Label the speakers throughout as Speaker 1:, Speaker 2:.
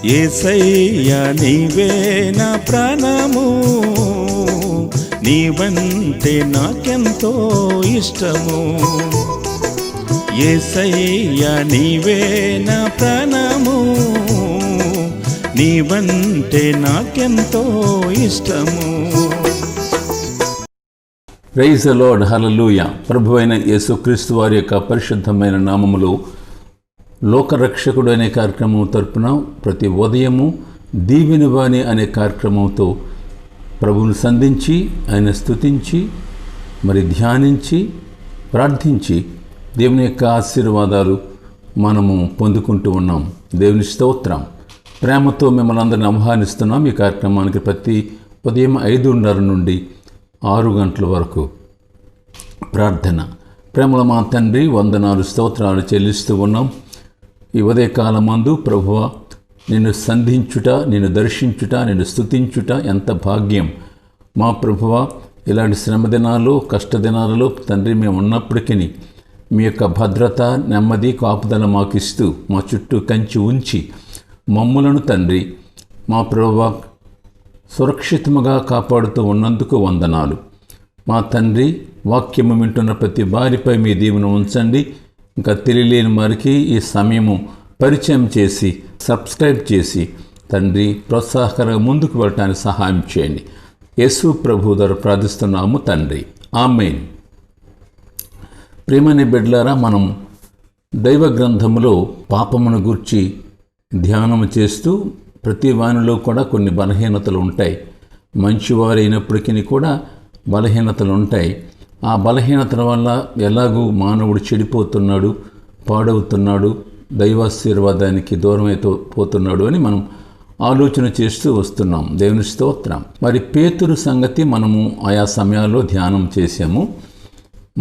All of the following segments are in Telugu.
Speaker 1: యేసయ్యా నీవే నా ప్రాణము, నీవంటే నాకెంతో ఇష్టము. యేసయ్యా నీవే నా ప్రాణము, నీవంటే నాకెంతో ఇష్టము.
Speaker 2: ప్రైజ్ ది లార్డ్, హల్లెలూయా. ప్రభువైన యేసుక్రీస్తు వారి యొక్క పరిశుద్ధమైన నామములో లోకరక్షకుడు అనే కార్యక్రమం తరపున ప్రతి ఉదయము దీవెనవాణి అనే కార్యక్రమంతో ప్రభువును సంధించి ఆయన స్తుతించి మరి ధ్యానించి ప్రార్థించి దేవుని యొక్క ఆశీర్వాదాలు మనము పొందుకుంటూ ఉన్నాం. దేవుని స్తోత్రం. ప్రేమతో మిమ్మల్ని అందరిని ఆహ్వానిస్తున్నాం ఈ కార్యక్రమానికి. ప్రతి ఉదయం 5:30 నుండి 6 గంటల వరకు ప్రార్థన. ప్రేమల మా తండ్రి, వందనాలు స్తోత్రాలు చెల్లిస్తూ ఉన్నాం. ఈ ఉదయకాలమందు ప్రభువా, నిన్ను సంధించుట, నిన్ను దర్శించుట, నిన్ను స్తుతించుట ఎంత భాగ్యం మా ప్రభువా. ఇలాంటి శ్రమ దినాలు, కష్టదినాలలో తండ్రి మేము ఉన్నప్పటికీ మీ యొక్క భద్రత, నెమ్మది, కాపుదల మాకు ఇస్తూ మా చుట్టూ కంచి ఉంచి మమ్ములను తండ్రి మా ప్రభువా సురక్షితముగా కాపాడుతూ ఉన్నందుకు వందనాలు. మా తండ్రి, వాక్యము వింటున్న ప్రతి వారిపై మీ దీవెన ఉంచండి. ఇంకా తెలియలేని వారికి ఈ సమయము పరిచయం చేసి సబ్స్క్రైబ్ చేసి తండ్రి ప్రోత్సాహకరంగా ముందుకు వెళ్ళటానికి సహాయం చేయండి. యేసు ప్రభు ద్వారా ప్రార్థిస్తున్నాము తండ్రి, ఆమేన్. ప్రియమైన బిడ్డలారా, మనం దైవ గ్రంథములో పాపమును గూర్చి ధ్యానం చేస్తూ ప్రతి వానిలో కూడా కొన్ని బలహీనతలు ఉంటాయి. మంచివారైనప్పటికీ కూడా బలహీనతలు ఉంటాయి. ఆ బలహీనతల వల్ల ఎలాగూ మానవుడు చెడిపోతున్నాడు, పాడవుతున్నాడు, దైవాశీర్వాదానికి దూరమైపోతున్నాడు అని మనం ఆలోచన చేస్తూ వస్తున్నాం. దేవుని స్తోత్రం. మరి పేతురు సంగతి మనము ఆయా సమయాల్లో ధ్యానం చేశాము.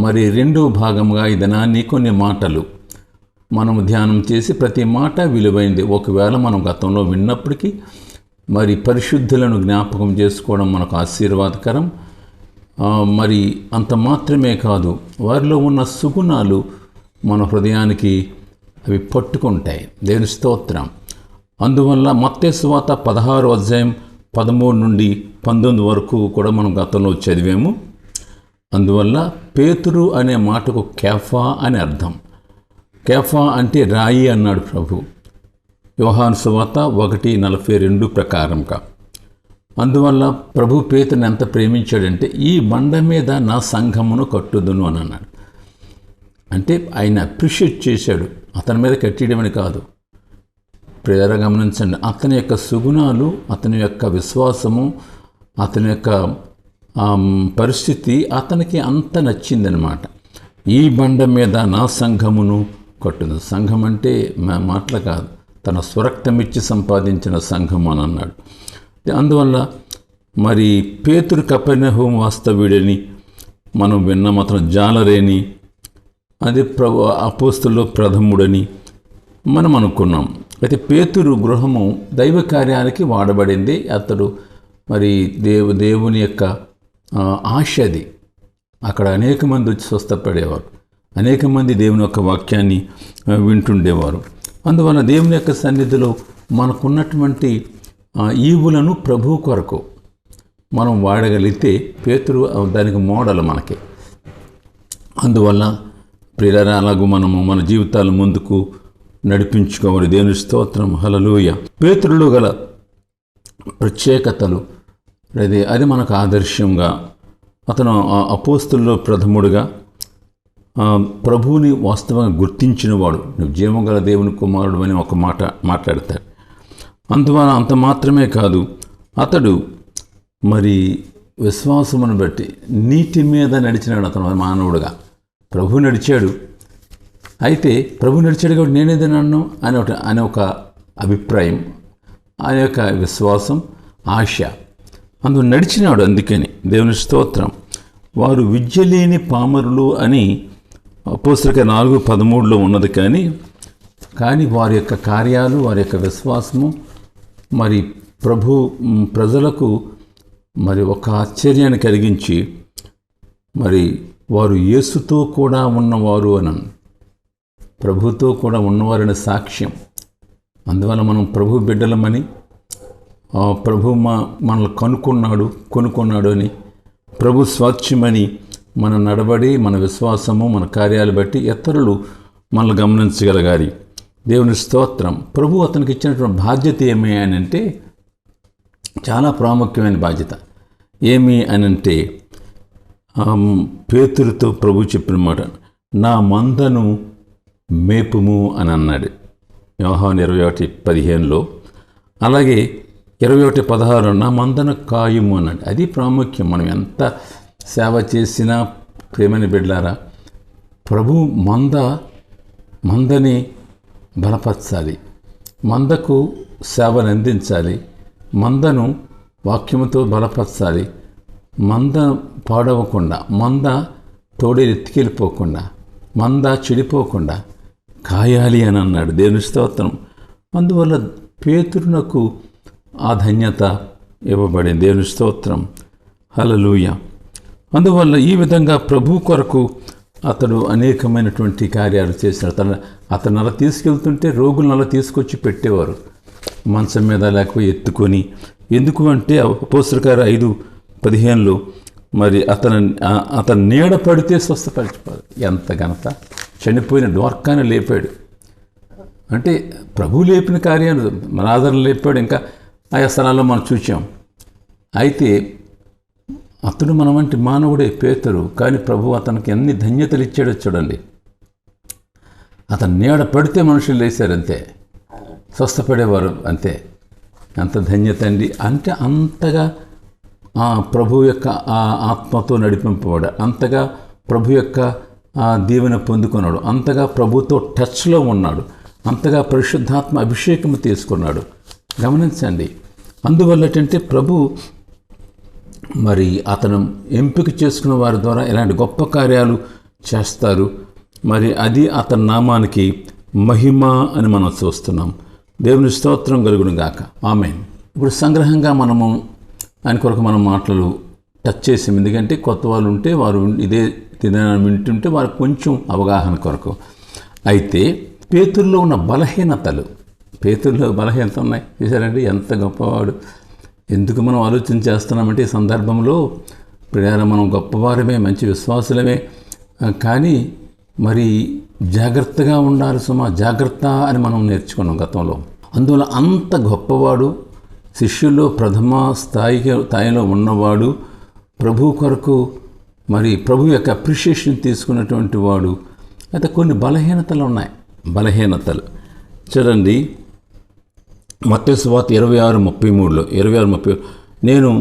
Speaker 2: మరి రెండో భాగంగా ఈ దినాన్ని కొన్ని మాటలు మనము ధ్యానం చేసి ప్రతి మాట విలువైంది. ఒకవేళ మనం గతంలో విన్నప్పటికీ మరి పరిశుద్ధులను జ్ఞాపకం చేసుకోవడం మనకు ఆశీర్వాదకరం. మరి అంత మాత్రమే కాదు, వారిలో ఉన్న సుగుణాలు మన హృదయానికి అవి పట్టుకుంటాయి. దేవుని స్తోత్రం. అందువల్ల మత్తయి సువార్త 16వ అధ్యాయం 13 నుండి 19 వరకు కూడా మనం గతంలో చదివాము. అందువల్ల పేతురు అనే మాటకు కేఫా అని అర్థం. కేఫా అంటే రాయి అన్నాడు ప్రభు, యోహాను సువార్త 1:42 ప్రకారంగా. అందువల్ల ప్రభు పేతురుని ఎంత ప్రేమించాడంటే, ఈ బండ మీద నా సంఘమును కట్టుదును అని అన్నాడు. అంటే ఆయన అప్రిషియేట్ చేశాడు, అతని మీద కట్టేయడమని కాదు. ప్రియరా గమనించండి, అతని యొక్క సుగుణాలు, అతని యొక్క విశ్వాసము, అతని యొక్క పరిస్థితి అతనికి అంత నచ్చిందనమాట. ఈ బండ మీద నా సంఘమును కట్టును. సంఘం అంటే మాటలు కాదు, తన స్వరక్తమిచ్చి సంపాదించిన సంఘం అని అన్నాడు. అందువల్ల మరి పేతురు కపెర్నహూము వాస్తవ్యుడని మనం విన్నాం. అతను జాలరేని, అది అపోస్తుల్లో ప్రథముడని మనం అనుకున్నాం. అయితే పేతురు గృహము దైవ కార్యాలకి వాడబడింది. అతడు మరి దేవుని యొక్క ఆశ అది. అక్కడ అనేక మంది వచ్చి స్వస్థపడేవారు, అనేక మంది దేవుని యొక్క వాక్యాన్ని వింటుండేవారు. అందువల్ల దేవుని యొక్క సన్నిధిలో మనకున్నటువంటి ఈవులను ప్రభు కొరకు మనం వాడగలిగితే పేతురు దానికి మోడల్ మనకి. అందువల్ల ప్రియరా, అలాగూ మనము మన జీవితాలు ముందుకు నడిపించుకోవాలి. దేవుని స్తోత్రం, హల్లెలూయా. పేతురులో గల ప్రత్యేకతలు అది మనకు ఆదర్శంగా, అతను అపోస్తుల్లో ప్రథముడుగా ప్రభువుని వాస్తవంగా గుర్తించినవాడు. నువ్వు జీవం గల దేవుని కుమారుడు అని ఒక మాట మాట్లాడతాడు. అందువల్ల అంత మాత్రమే కాదు, అతడు మరి విశ్వాసమును బట్టి నీటి మీద నడిచినాడు. అతను మానవుడుగా ప్రభు నడిచాడు. అయితే ప్రభు నడిచాడు కాబట్టి నేనేదన్నాను అనే ఒక అభిప్రాయం, అనే యొక్క విశ్వాసం, ఆశ అందుకు నడిచినాడు. అందుకని దేవుని స్తోత్రం. వారు విద్య లేని పామరులు అని అపోస్తలుల 4:13 ఉన్నది. కానీ వారి యొక్క కార్యాలు, వారి యొక్క విశ్వాసము మరి ప్రజలకు మరి ఒక ఆశ్చర్యాన్ని కలిగించి మరి వారు యేసుతో కూడా ఉన్నవారు అని, ప్రభుతో కూడా ఉన్నవారని సాక్ష్యం. అందువల్ల మనం ప్రభు బిడ్డలమని, ప్రభు మనల్ని కొనుక్కున్నాడు అని, ప్రభు స్వాస్థ్యమని మన నడబడి, మన విశ్వాసము, మన కార్యాలు బట్టి ఇతరులు మనల్ని గమనించగలగాలి. దేవుని స్తోత్రం. ప్రభు అతనికి ఇచ్చినటువంటి బాధ్యత ఏమి అని అంటే, చాలా ప్రాముఖ్యమైన బాధ్యత. ఏమి అని అంటే, పేతురుతో ప్రభు చెప్పిన మాట, నా మందను మేపుము అని అన్నాడు యోహాను 21:15. అలాగే 21:16 నా మందను కాయుము అన్నాడు. అది ప్రాముఖ్యం. మనం ఎంత సేవ చేసినా ప్రేమని బిడ్డలారా, ప్రభు మందని బలపరచాలి, మందకు సేవను అందించాలి, మందను వాక్యముతో బలపరచాలి, మంద పాడవకుండా, మంద తోడేలు ఎత్తుకెళ్ళిపోకుండా, మంద చెడిపోకుండా కాయాలి అని అన్నాడు. దేవుని స్తోత్రం. అందువల్ల పేతురునకు ఆ ధన్యత ఇవ్వబడింది. దేవుని స్తోత్రం. హల్లెలూయా. అందువల్ల ఈ విధంగా ప్రభు కొరకు అతడు అనేకమైనటువంటి కార్యాలు చేశాడు. అతను అలా తీసుకెళ్తుంటే రోగులను అలా తీసుకొచ్చి పెట్టేవారు, మంచం మీద లేకపోతే ఎత్తుకొని. ఎందుకు అంటే అపోస్తలుల కార్యాలు 5:15 మరి అతను నీడ పడితే స్వస్థపరిచిపోదు. ఎంత ఘనత! చనిపోయిన డ్వార్కాను లేపాడు. అంటే ప్రభు లేపిన కార్యాలు మనాదరణ లేపాడు. ఇంకా ఆయా స్థలాల్లో మనం చూసాం. అయితే అతడు మన వంటి మానవుడే పేతురు, కానీ ప్రభు అతనికి ఎన్ని ధన్యతలు ఇచ్చాడో చూడండి. అతను నీడ పడితే మనుషులు లేచారు అంతే, స్వస్థపడేవారు అంతే. ఎంత ధన్యత అండి! అంటే అంతగా ప్రభు యొక్క ఆత్మతో నడిపింపబడాడు, అంతగా ప్రభు యొక్క దీవెన పొందుకున్నాడు, అంతగా ప్రభుతో టచ్లో ఉన్నాడు, అంతగా పరిశుద్ధాత్మ అభిషేకం తీసుకున్నాడు. గమనించండి. అందువల్ల ఏంటంటే ప్రభు మరి అతను ఎంపిక చేసుకున్న వారి ద్వారా ఇలాంటి గొప్ప కార్యాలు చేస్తారు. మరి అది అతని నామానికి మహిమ అని మనం చూస్తున్నాం. దేవుని స్తోత్రం కలుగును గాక. ఆమేన్. ఇప్పుడు సంగ్రహంగా మనము ఆయన కొరకు మనం మాటలు టచ్ చేసాం. ఎందుకంటే కొత్త వాళ్ళు ఉంటే వారు ఇదే తినని వింటుంటే వారికి కొంచెం అవగాహన కొరకు. అయితే పేతురులో ఉన్న బలహీనతలు ఉన్నాయి. చూసారండి ఎంత గొప్పవాడు. ఎందుకు మనం ఆలోచన చేస్తున్నామంటే ఈ సందర్భంలో ప్రియారా మనం గొప్పవారమే, మంచి విశ్వాసులమే, కానీ మరి జాగ్రత్తగా ఉండాలి సుమా, జాగ్రత్త అని మనం నేర్చుకున్నాం గతంలో. అందువల్ల అంత గొప్పవాడు, శిష్యుల్లో ప్రథమ స్థాయిలో ఉన్నవాడు, ప్రభు కొరకు మరి ప్రభు యొక్క అప్రిషియేషన్ తీసుకున్నటువంటి వాడు. అయితే కొన్ని బలహీనతలు ఉన్నాయి. చూడండి, మత్తయి సువార్త 26:33 నేను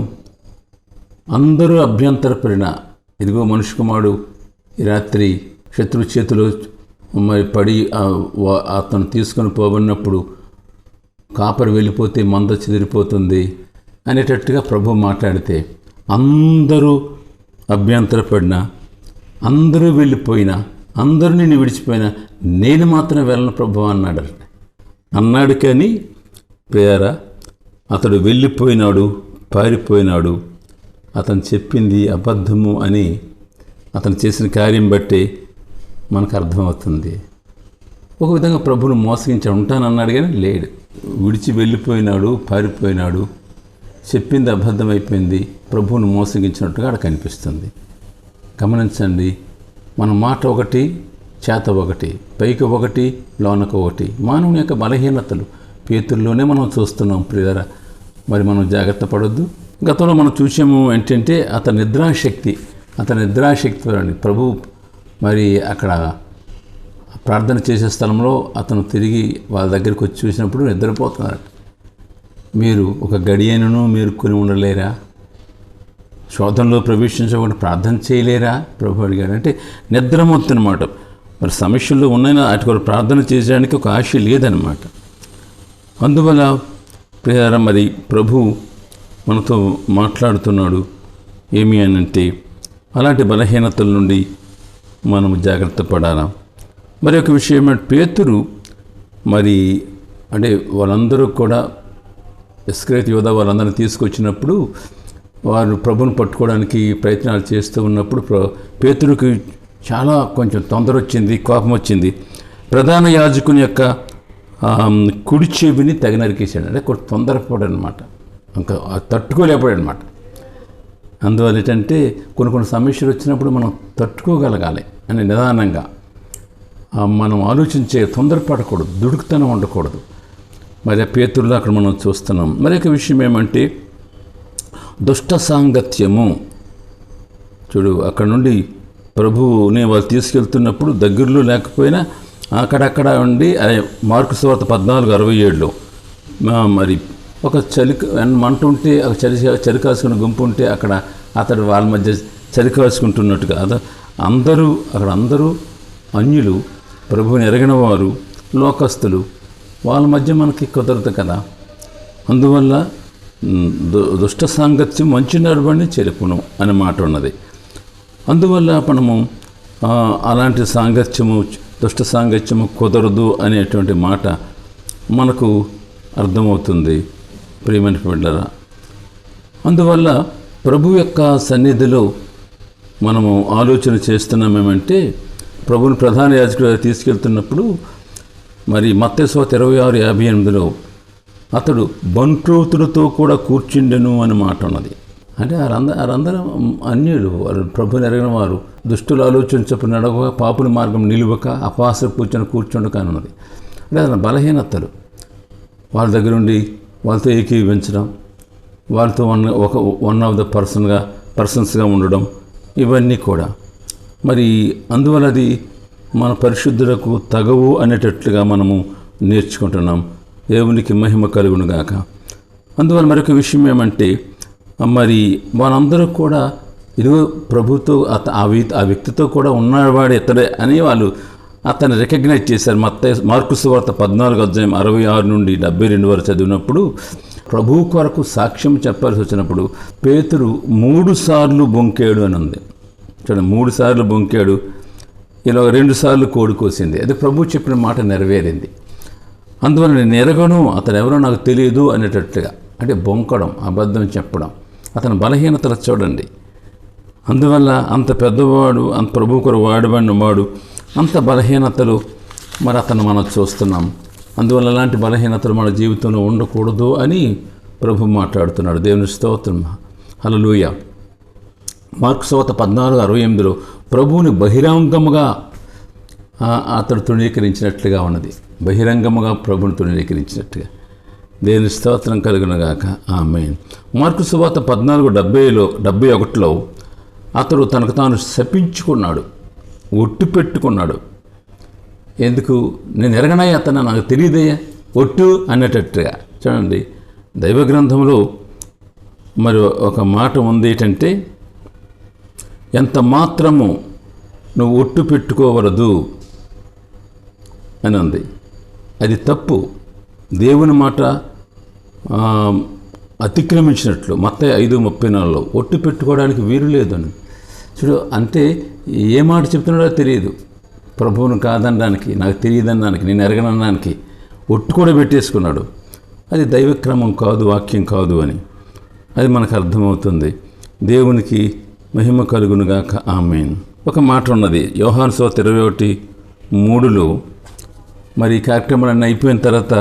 Speaker 2: అందరూ అభ్యంతరపడిన, ఇదిగో మనుష్య కుమారుడు ఈ రాత్రి శత్రు చేతిలో మరి పడి అతను తీసుకొని పోబడినప్పుడు కాపరి వెళ్ళిపోతే మంద చెదిరిపోతుంది అనేటట్టుగా ప్రభు మాట్లాడితే, అందరూ అభ్యంతరపడినా, అందరూ వెళ్ళిపోయినా, అందరూ నిన్ను విడిచిపోయినా నేను మాత్రం వెళ్ళను ప్రభు అన్నాడు. కానీ ప్రియారా, అతడు వెళ్ళిపోయినాడు, పారిపోయినాడు. అతను చెప్పింది అబద్ధము అని అతను చేసిన కార్యం బట్టి మనకు అర్థమవుతుంది. ఒక విధంగా ప్రభువును మోసగించి ఉంటానన్నాడు కానీ లేడు. విడిచి వెళ్ళిపోయినాడు, పారిపోయినాడు, చెప్పింది అబద్ధమైపోయింది, ప్రభువును మోసగించినట్టుగా అక్కడ కనిపిస్తుంది. గమనించండి, మన మాట ఒకటి, చేత ఒకటి, పైకి ఒకటి, లోనకు ఒకటి. మానవుని యొక్క బలహీనతలు పేతుల్లోనే మనం చూస్తున్నాం ప్రియరా. మరి మనం జాగ్రత్త పడొద్దు. గతంలో మనం చూసాము ఏంటంటే అతని నిద్రాశక్తి ప్రభు మరి అక్కడ ప్రార్థన చేసే స్థలంలో అతను తిరిగి వాళ్ళ దగ్గరికి వచ్చి చూసినప్పుడు నిద్రపోతున్నారు. మీరు ఒక గడియను మేరుకొని ఉండలేరా? శోధనలో ప్రవేశించకుండా ప్రార్థన చేయలేరా? ప్రభు అడిగాడు. అంటే నిద్రమొత్తనమాట. మరి సమస్యల్లో ఉన్నాయని అటు కూడా ప్రార్థన చేయడానికి ఒక ఆశ లేదనమాట. అందువల్ల ప్రియారా, మరి ప్రభు మనతో మాట్లాడుతున్నాడు. ఏమి అనంటే అలాంటి బలహీనతల నుండి మనం జాగ్రత్త పడాలా. మరి ఒక విషయం ఏంటంటే పేతురు మరి అంటే వాళ్ళందరూ కూడా ఇస్కరియోతు యూదా వాళ్ళందరినీ తీసుకొచ్చినప్పుడు వారు ప్రభుని పట్టుకోవడానికి ప్రయత్నాలు చేస్తూ ఉన్నప్పుడు పేతురుకి చాలా కొంచెం తొందర వచ్చింది, కోపం వచ్చింది. ప్రధాన యాజకుని యొక్క కుడి చెవిని తెగ నరికేశాడు. అంటే తొందరపడు అనమాట, ఇంకా తట్టుకోలేకపోయాడు అనమాట. అందువల్ల ఏంటంటే కొన్ని సమస్యలు వచ్చినప్పుడు మనం తట్టుకోగలగాలి అని నిదానంగా మనం ఆలోచించే, తొందరపడకూడదు, దుడుకుతనం ఉండకూడదు. మరి ఆ పేతురులో అక్కడ మనం చూస్తున్నాం. మరొక విషయం ఏమంటే దుష్ట సాంగత్యము. చూడు, అక్కడ నుండి ప్రభువుని వాళ్ళు తీసుకెళ్తున్నప్పుడు దగ్గరలో లేకపోయినా అక్కడక్కడ ఉండి, మార్కు సువార్త 14:67లో మరి ఒక మంట ఉంటే చలి కాసుకున్న గుంపు ఉంటే అక్కడ అతడు వాళ్ళ మధ్య చలి కాసుకుంటున్నట్టుగా అందరూ అన్యులు, ప్రభువుని ఎరగిన వారు, లోకస్తులు, వాళ్ళ మధ్య మనకి కుదరదు కదా. అందువల్ల దుష్ట సాంగత్యం మంచి నడవడిని చెరుపును అనే మాట ఉన్నది. అందువల్ల మనము అలాంటి దుష్ట సాంగత్యము కుదరదు అనేటువంటి మాట మనకు అర్థమవుతుంది ప్రియమైన బిడ్డలారా. అందువల్ల ప్రభు యొక్క సన్నిధిలో మనము ఆలోచన చేస్తున్నామేమంటే, ప్రభుని ప్రధాన యాజకుడు తీసుకెళ్తున్నప్పుడు మరి మత్తయి సువార్త 26:58లో అతడు బంట్రోతులతో కూడా కూర్చుండెను అని మాట ఉన్నది. అంటే వారందరూ అన్యులు, వారు ప్రభుని ఎరగిన వారు, దుష్టులు ఆలోచించప్పుడు నడవక, పాపుల మార్గం నిలువక, అపహాస్య కూర్చుండక అని ఉన్నది. అంటే అతని బలహీనతలు, వాళ్ళ దగ్గర ఉండి వాళ్ళతో ఏకీవించడం, వాళ్ళతో వన్ ఆఫ్ ద పర్సన్స్గా ఉండడం, ఇవన్నీ కూడా మరి అందువల్ల అది మన పరిశుద్ధులకు తగవు అనేటట్లుగా మనము నేర్చుకుంటున్నాం. దేవునికి మహిమ కలుగునుగాక. అందువల్ల మరొక విషయం ఏమంటే, మరి వాళ్ళందరూ కూడా ఇదిగో ప్రభుతో ఆ వ్యక్తితో కూడా ఉన్నవాడు ఇతడే అని వాళ్ళు అతన్ని రికగ్నైజ్ చేశారు. మార్కు సువార్త 14:66-72 వరకు చదివినప్పుడు ప్రభువు కొరకు సాక్ష్యం చెప్పాల్సి వచ్చినప్పుడు పేతురు 3 సార్లు బొంకాడు అని ఉంది. చూడండి, 3 సార్లు బొంకాడు, ఇలా 2 సార్లు కోడి కోసింది. అది ప్రభువు చెప్పిన మాట నెరవేరింది. అందువల్ల నేను ఎరగను, అతను ఎవరో నాకు తెలియదు అనేటట్లుగా, అంటే బొంకడం, అబద్ధం చెప్పడం, అతని బలహీనతలు చూడండి. అందువల్ల అంత పెద్దవాడు, అంత ప్రభు కొరకు వాడబడిన వాడు, అంత బలహీనతలు మరి అతను మనం చూస్తున్నాం. అందువల్ల అలాంటి బలహీనతలు మన జీవితంలో ఉండకూడదు అని ప్రభు మాట్లాడుతున్నాడు. దేవుని స్తోత్రం, హల్లెలూయా. మార్కు సువార్త 14:68లో ప్రభువుని బహిరంగముగా అతడు తృణీకరించినట్లుగా ఉన్నది. బహిరంగముగా ప్రభుని తృణీకరించినట్టుగా. దేవుని స్తోత్రం కలుగునుగాక. ఆమేన్. మార్కు సువార్త 14:71లో అతడు తనకు తాను శపించుకున్నాడు, ఒట్టు పెట్టుకున్నాడు. ఎందుకు? నేను ఎరగనాయి, అతను నాకు తెలియదయ్యా, ఒట్టు అనేటట్టుగా. చూడండి, దైవ గ్రంథంలో మరి ఒక మాట ఉంది ఏంటంటే, ఎంత మాత్రము నువ్వు ఒట్టు పెట్టుకోవలదు అని ఉంది. అది తప్పు, దేవుని మాట అతిక్రమించినట్లు. మత్తయి 5:34లో ఒట్టు పెట్టుకోవడానికి వీలు లేదు అని. చూడు, అంటే ఏ మాట చెప్తున్నాడో తెలియదు. ప్రభువును కాదనడానికి, నాకు తెలియదనడానికి, నేను ఎరగనడానికి ఒట్టు కూడా పెట్టేసుకున్నాడు. అది దైవక్రమం కాదు, వాక్యం కాదు అని అది మనకు అర్థమవుతుంది. దేవునికి మహిమ కలుగునుగాక. ఆమేన్. ఒక మాట ఉన్నది యోహాను సువార్త 21:3లో. మరి ఈ కార్యక్రమాలన్నీ అయిపోయిన తర్వాత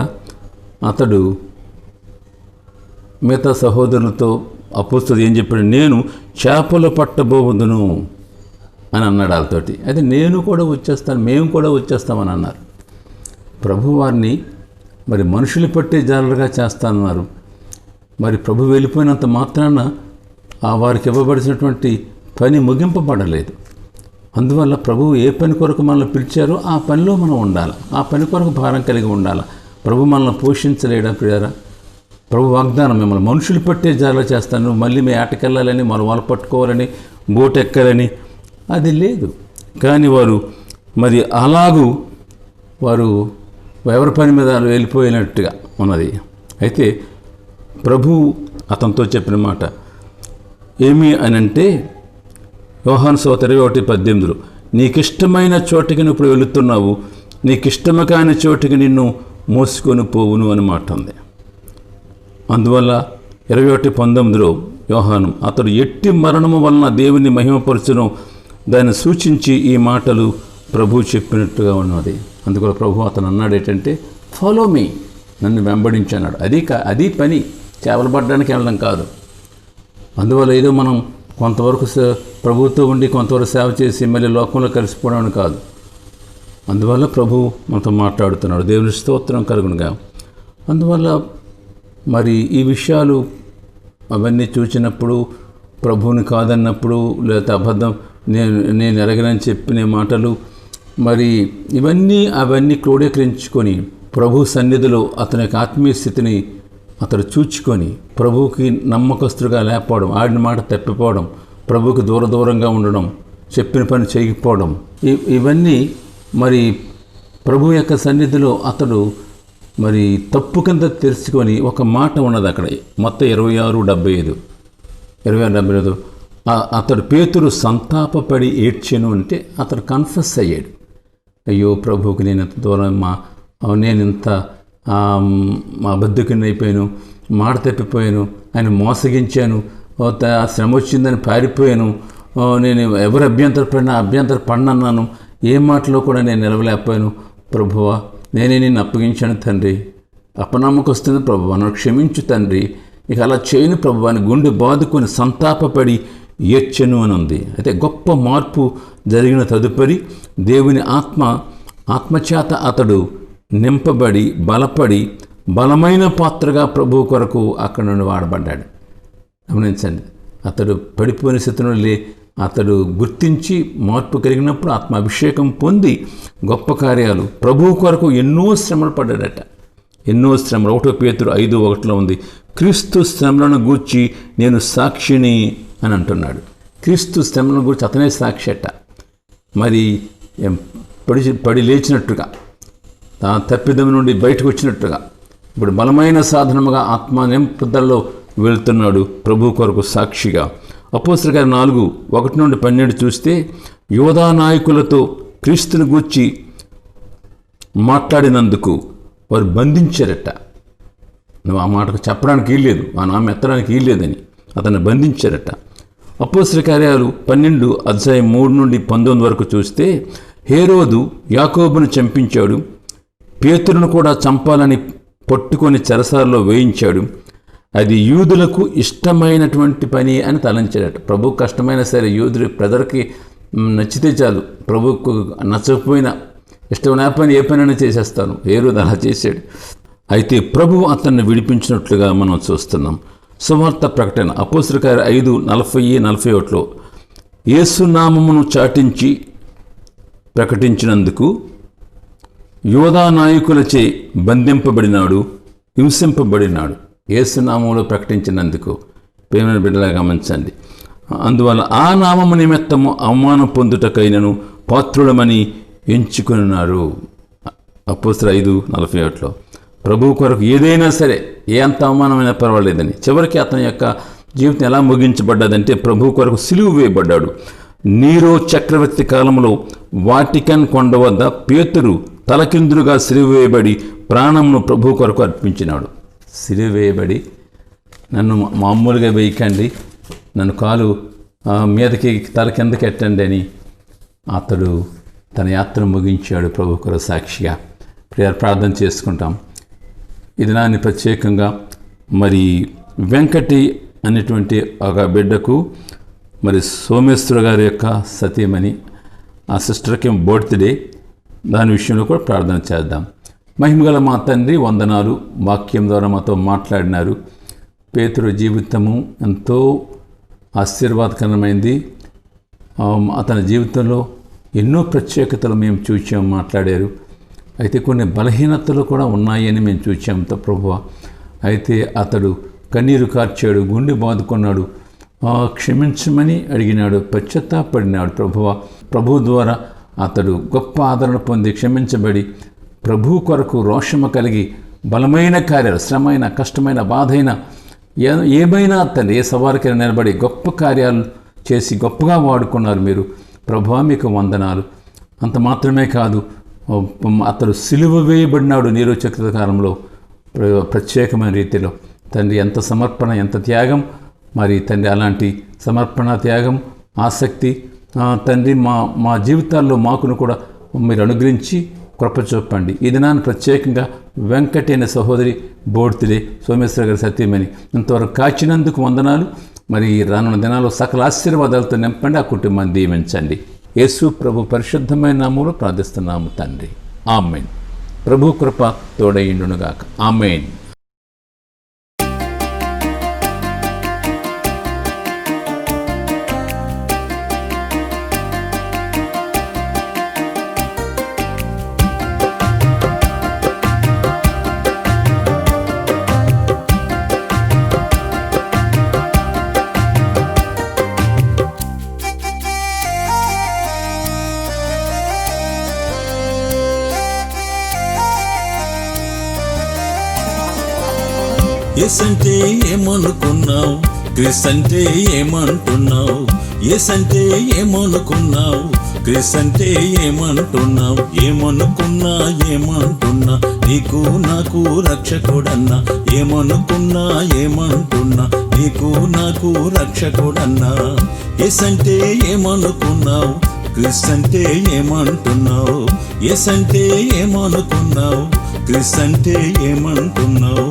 Speaker 2: అతడు మిగతా సహోదరులతో అపోస్తలుడు ఏం చెప్పాడు? నేను చేపలు పట్టబోదును అని అన్నాడు వాళ్ళతోటి. అయితే నేను కూడా వచ్చేస్తాను, మేము కూడా వచ్చేస్తామని అన్నారు. ప్రభు వారిని మరి మనుషులు పట్టే జాలరుగా చేస్తానన్నారు. మరి ప్రభు వెళ్ళిపోయినంత మాత్రాన వారికి ఇవ్వబడినటువంటి పని ముగింపబడలేదు. అందువల్ల ప్రభువు ఏ పని కొరకు మనల్ని పిలిచారో ఆ పనిలో మనం ఉండాలి, ఆ పని కొరకు భారం కలిగి ఉండాలి. ప్రభు మనల్ని పోషించలేడా ప్రియారా? ప్రభు వాగ్దానం, మిమ్మల్ని మనుషులు పట్టే జాలరు చేస్తాను, మళ్ళీ మీ ఆటకెళ్ళాలని, మన వాళ్ళు పట్టుకోవాలని, బోట్ ఎక్కాలని అది లేదు. కానీ వారు మరి అలాగూ వారు ఎవరి పని మీద వెళ్ళిపోయినట్టుగా ఉన్నది. అయితే ప్రభు అతనితో చెప్పిన మాట ఏమి అని అంటే, యోహాను సువార్త 21:18 నీకిష్టమైన చోటికి నువ్వు ఇప్పుడు వెళుతున్నావు, నీకిష్టము కాని చోటికి నిన్ను మోసుకొని పోవును అని మాట ఉంది. అందువల్ల 21:19 యోహాను అతడు ఎట్టి మరణము వలన దేవుని మహిమపరచును దాన్ని సూచించి ఈ మాటలు ప్రభు చెప్పినట్టుగా ఉన్నది. అందువల్ల ప్రభు అతను అన్నాడు ఏంటంటే, ఫాలో మీ, నన్ను వెంబడించన్నాడు. అది పని, చేపలు పట్టడానికి వెళ్ళడం కాదు. అందువల్ల ఏదో మనం కొంతవరకు ప్రభువుతో ఉండి కొంతవరకు సేవ చేసి మళ్ళీ లోకంలో కలిసిపోవడం కాదు. అందువల్ల ప్రభు మనతో మాట్లాడుతున్నాడు. దేవుని స్తోత్రం కలుగునుగా. అందువల్ల మరి ఈ విషయాలు అవన్నీ చూసినప్పుడు, ప్రభువుని కాదన్నప్పుడు, లేకపోతే అబద్ధం నేను ఎరగనని చెప్పిన మాటలు, మరి అవన్నీ క్రోడీకరించుకొని ప్రభు సన్నిధిలో అతని యొక్క ఆత్మీయ స్థితిని అతడు చూచుకొని ప్రభువుకి నమ్మకస్తుగా లేకపోవడం, ఆడిన మాట తప్పిపోవడం, ప్రభువుకి దూరంగా ఉండడం, చెప్పిన పని చేయకపోవడం, ఇవన్నీ మరి ప్రభు యొక్క సన్నిధిలో అతడు మరి తప్పు కింద తెలుసుకొని ఒక మాట ఉన్నది అక్కడ, మొత్తం 26:75 అతడు పేతురు సంతాపపడి ఏడ్చెను అంటే అతడు కన్ఫెస్ అయ్యాడు. అయ్యో ప్రభువుకి నేను ఎంత దూరం, నేను ఇంత అబద్ధకుని అయిపోయాను, మాట తప్పిపోయాను, ఆయన మోసగించాను, శ్రమ వచ్చిందని పారిపోయాను, నేను ఎవరు అభ్యంతరపడినన్నాను, ఏ మాటలో కూడా నేను నిలవలేకపోయాను. ప్రభువా, నేనే నిన్ను అప్పగించాను తండ్రి, అపనమ్మకొస్తుంది ప్రభువా, నన్ను క్షమించు తండ్రి, ఇక అలా చేయను ప్రభువా అని గుండె బాదుకొని సంతాపపడి ఏడ్చెను అని ఉంది. అయితే గొప్ప మార్పు జరిగిన తదుపరి దేవుని ఆత్మచేత అతడు నింపబడి బలపడి బలమైన పాత్రగా ప్రభువు కొరకు అక్కడ నుండి వాడబడ్డాడు. గమనించండి, అతడు పడిపోయిన స్థితిలో అతడు గుర్తించి మార్పు కలిగినప్పుడు ఆత్మాభిషేకం పొంది గొప్ప కార్యాలు ప్రభువు కొరకు ఎన్నో శ్రమలు పడ్డాడట. ఎన్నో శ్రమలు. 1 పేతురు 5:1 ఉంది, క్రీస్తు శ్రమలను గూర్చి నేను సాక్షిని అని అంటున్నాడు. క్రీస్తు శ్రమలను గూర్చి అతనే సాక్షి అట. మరి పడి లేచినట్టుగా, తప్పిదం నుండి బయటకు వచ్చినట్టుగా ఇప్పుడు బలమైన సాధనముగా ఆత్మ నింపుదలలో వెళ్తున్నాడు ప్రభు కొరకు సాక్షిగా. అపోస్తలుల కార్యం 4:1-12 చూస్తే, యోధా నాయకులతో క్రీస్తుని గూర్చి మాట్లాడినందుకు వారు బంధించారట. నువ్వు ఆ మాటకు చెప్పడానికి వీల్లేదు, ఆ నామ ఎత్తడానికి వీల్లేదని అతన్ని బంధించారట. అపోస్తలుల కార్యాలు 12:3-19 వరకు చూస్తే, హేరోదు యాకోబును చంపించాడు, పేతురును కూడా చంపాలని పట్టుకొని చెరసాలలో వేయించాడు. అది యూదులకు ఇష్టమైనటువంటి పని అని తలంచాడట. ప్రభువు కష్టమైనా సరే, యూదులు ప్రజలకి నచ్చితే చాలు, ప్రభువుకు నచ్చకపోయినా ఇష్టమైన పని ఏ పనైనా చేసేస్తాను. హేరోదు అలా చేశాడు. అయితే ప్రభువు అతన్ని విడిపించినట్లుగా మనం చూస్తున్నాం. సువార్త ప్రకటన అపోస్తలుల కార్యం 5:40-41 యేసు నామమును చాటించి ప్రకటించినందుకు యోధా నాయకులచే బంధింపబడినాడు, హింసింపబడినాడు. యేసు నామములో ప్రకటించినందుకు ప్రేమైన బిడ్డలా గమనించండి. అందువల్ల ఆ నామము నిమిత్తము అవమానం పొందుటకైనను పాత్రులమని ఎంచుకున్నారు. అపోస్తలుల 5:41 ప్రభువు కొరకు ఏదైనా సరే, ఏ అంత అవమానమైనా పర్వాలేదని. చివరికి అతని యొక్క జీవితం ఎలా ముగించబడ్డదంటే, ప్రభువు కొరకు సిలువ వేయబడ్డాడు. నీరో చక్రవర్తి కాలంలో వాటికన్ కొండ వద్ద పేతురు తలకిందులుగా సిలువ వేయబడి ప్రాణమును ప్రభువు కొరకు అర్పించినాడు. సిలువ వేయబడి, నన్ను మామూలుగా వేయకండి, నన్ను కాలు మీదకి తల కిందకి ఎట్టండి అని అతడు తన యాత్ర ముగించాడు ప్రభు కొరకు సాక్షిగా. ప్రార్థన చేసుకుంటాం. ఈ దినాన్ని ప్రత్యేకంగా మరి వెంకటి అనేటువంటి ఒక బిడ్డకు, మరి సోమేశ్వర గారి యొక్క సతీమణి, ఆ సిస్టర్కి బర్త్డే, దాని విషయంలో కూడా ప్రార్థన చేద్దాం. మహిమగల మా తండ్రి, వందనాలు. వాక్యం ద్వారా మాతో మాట్లాడినారు. పేతురు జీవితము ఎంతో ఆశీర్వాదకరమైంది. అతని జీవితంలో ఎన్నో ప్రత్యేకతలు మేము చూసాం, మాట్లాడారు. అయితే కొన్ని బలహీనతలు కూడా ఉన్నాయని మేము చూసాం ప్రభువా. అయితే అతడు కన్నీరు కార్చాడు, గుండె బాదుకున్నాడు, క్షమించమని అడిగినాడు, పశ్చాత్తాపడినాడు ప్రభువా. ప్రభు ద్వారా అతడు గొప్ప ఆదరణ పొంది క్షమించబడి ప్రభు కొరకు రోషము కలిగి బలమైన కార్యాలు, శ్రమైన, కష్టమైన, బాధైన ఏమైనా తండ్రి ఏ సవారికైనా నిలబడి గొప్ప కార్యాలు చేసి గొప్పగా వాడుకున్నారు మీరు ప్రభువా. మీకు వందనాలు. అంత మాత్రమే కాదు, అతడు సిలువ వేయబడినాడు నీరో చక్రవర్తి కాలంలో ప్రత్యేకమైన రీతిలో. తండ్రి ఎంత సమర్పణ, ఎంత త్యాగం. మరి తండ్రి అలాంటి సమర్పణ, త్యాగం, ఆసక్తి తండ్రి మా జీవితాల్లో మాకును కూడా మీరు అనుగ్రహించి కృప చూపండి. ఈ దినాన్ని ప్రత్యేకంగా వెంకటి అనే సహోదరి బోర్తిడే సోమేశ్వర గారి సత్యమని ఇంతవరకు కాచినందుకు వందనాలు. మరి రానున్న దినాల్లో సకల ఆశీర్వాదాలతో నింపండి, ఆ కుటుంబాన్ని దీవించండి. యేసు ప్రభు పరిశుద్ధమైన నామములో ప్రార్థిస్తున్నాము తండ్రి, ఆమేన్. ప్రభు కృప తోడైండునుగాక, ఆమేన్.
Speaker 1: యేసంటే ఏమనుకున్నావు, క్రీస్ అంటే ఏమంటున్నావు? యేసంటే ఏమనుకున్నావు, క్రీస్ అంటే ఏమంటున్నావు? ఏమనుకున్నా ఏమంటున్నా నీకు నాకు రక్షకుడన్నా. ఏమనుకున్నా ఏమంటున్నా నీకు నాకు రక్షకుడన్నా. యేసంటే ఏమనుకున్నావు, క్రీస్ అంటే ఏమంటున్నావు? యేసంటే ఏమనుకున్నావు, క్రీస్ అంటే ఏమంటున్నావు?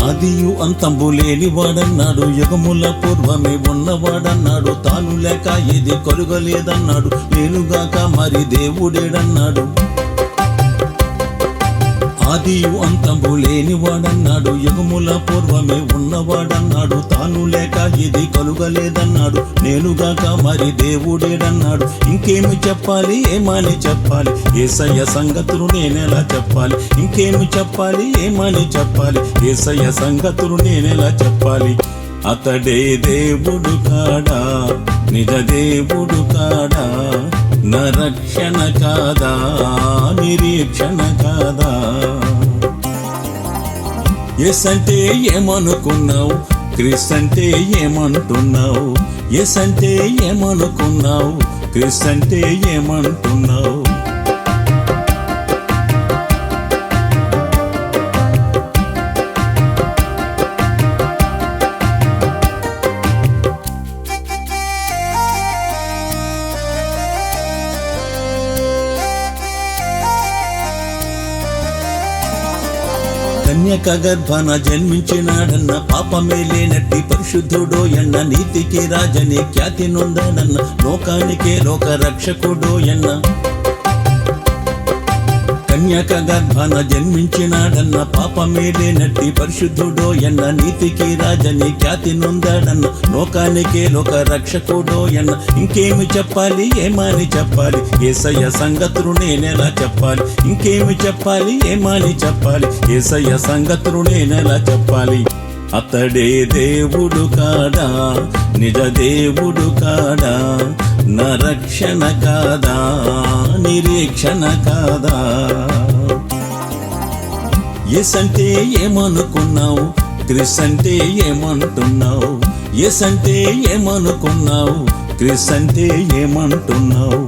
Speaker 1: ఆదియు అంతంబు లేని వాడన్నాడు, యుగముల పూర్వమే ఉన్నవాడన్నాడు. తాను లేక ఏది కలుగలేదన్నాడు, నేనుగాక మరి దేవుడేడన్నాడు. ఆదియు అంతంబు లేని వాడన్నాడు, యుగముల పూర్వమే ఉన్నవాడన్నాడు. తాను లేక ఏది కలుగలేదన్నాడు, నేనుగాక మరి దేవుడేడన్నాడు. ఇంకేమి చెప్పాలి, ఏమని చెప్పాలి? యేసయ్య సంగతులు నేనెలా చెప్పాలి? ఇంకేమి చెప్పాలి, ఏమని చెప్పాలి? యేసయ్య సంగతులు నేనెలా చెప్పాలి? అతడే దేవుడు కాడా, నిజ దేవుడు కాడా? నా రక్షణ కాదా, నిరీక్షణ కాదా? యేసంటే ఏమనుకున్నావు, క్రీస్ అంటే ఏమంటున్నావు? యేసంటే ఏమనుకున్నావు, క్రీస్ అంటే ఏమంటున్నావు? కన్యక గర్భాన జన్మించినాడన్న, పాపమే లేనట్టి పరిశుద్ధుడో ఎన్న, నీతికి రాజని ఖ్యాతి నొందాడన్న, లోకానికే లోక రక్షకుడో ఎన్న. కన్యక గర్భాన జన్మించినాడన్న, పాపమే లేనట్టి పరిశుద్ధుడో ఎన్న, నీతికి రాజని ఖ్యాతి నొందాడన్న, లోకానికే లోక రక్షకుడో ఎన్న. ఇంకేమి చెప్పాలి, ఏమని చెప్పాలి? యేసయ్య సంగతులు నేనెలా చెప్పాలి? ఇంకేమి చెప్పాలి, ఏమని చెప్పాలి? యేసయ్య సంగతులు నేనెలా చెప్పాలి? అతడే దేవుడు కాడా, నిజ దేవుడు కాడా? నా రక్షణ కాదా, నిరీక్షణ కాదా? యేసంటే ఏమనుకున్నావు, క్రీస్ అంటే ఏమంటున్నావు? యేసంటే ఏమనుకున్నావు, క్రీస్ అంటే ఏమంటున్నావు?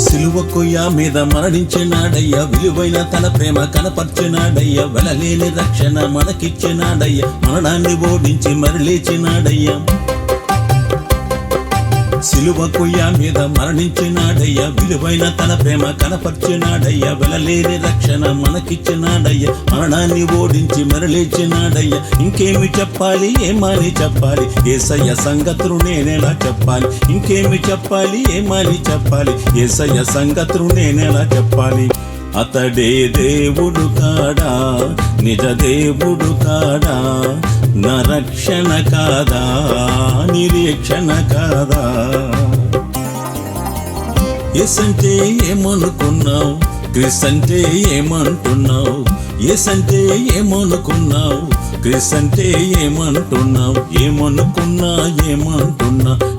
Speaker 1: సిలువ కొయ్య మీద మరణించినాడయ్య, విలువైన తన ప్రేమ కనపర్చినాడయ్య. వెలలేని రక్షణ మనకిచ్చినాడయ్య, మరణాన్ని ఓడించి మరలేచినాడయ్య. సిలువ కొయ్య మీద మరణించినాడయ్య, విలువైన తన ప్రేమ కనపర్చినాడయ్య. వెలలేని రక్షణ మనకిచ్చినాడయ్య, మరణాన్ని ఓడించి మరలేచినాడయ్య. ఇంకేమి చెప్పాలి, ఏమని చెప్పాలి? యేసయ్య సంగతులు నేనెలా చెప్పాలి? ఇంకేమి చెప్పాలి, ఏమని చెప్పాలి? యేసయ్య సంగతులు నేనెలా చెప్పాలి? అతడే దేవుడు కాడా, నిజ దేవుడు కాడా? నా రక్షణ కాదా, నిరీక్షణ కాదా? యేసంటే ఏమనుకున్నావు, క్రిస్ అంటే ఏమంటున్నావు? యేసు అంటే ఏమనుకున్నావు? క్రిస్ అంటే ఏమంటున్నావు? ఏమనుకున్నా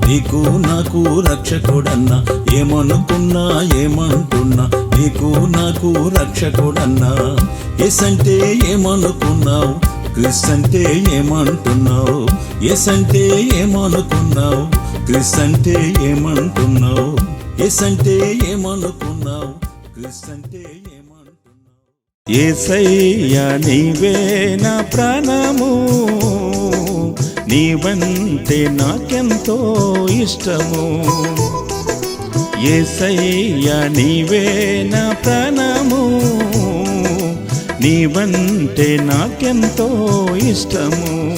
Speaker 1: నీకు నాకు రక్షకుడన్నా. ఏమనుకున్నా నీకు నాకు రక్షకుడన్నా. యేసు అంటే ఏమనుకున్నావు? క్రిస్ అంటే ఏమంటున్నావు? యేసు అంటే ఏమనుకున్నావు? క్రిస్ అంటే ఏమంటున్నావు? యేసు అంటే ఏమనుకున్నావు? క్రిస్ అంటే ఏమంటున్నావు?
Speaker 3: యేసయ్యా నీవే నా ప్రాణము, నీవంటే నాకెంతో ఇష్టము. యేసయ్యా నీవే నా ప్రాణము, నీవంటే నాకెంతో ఇష్టము.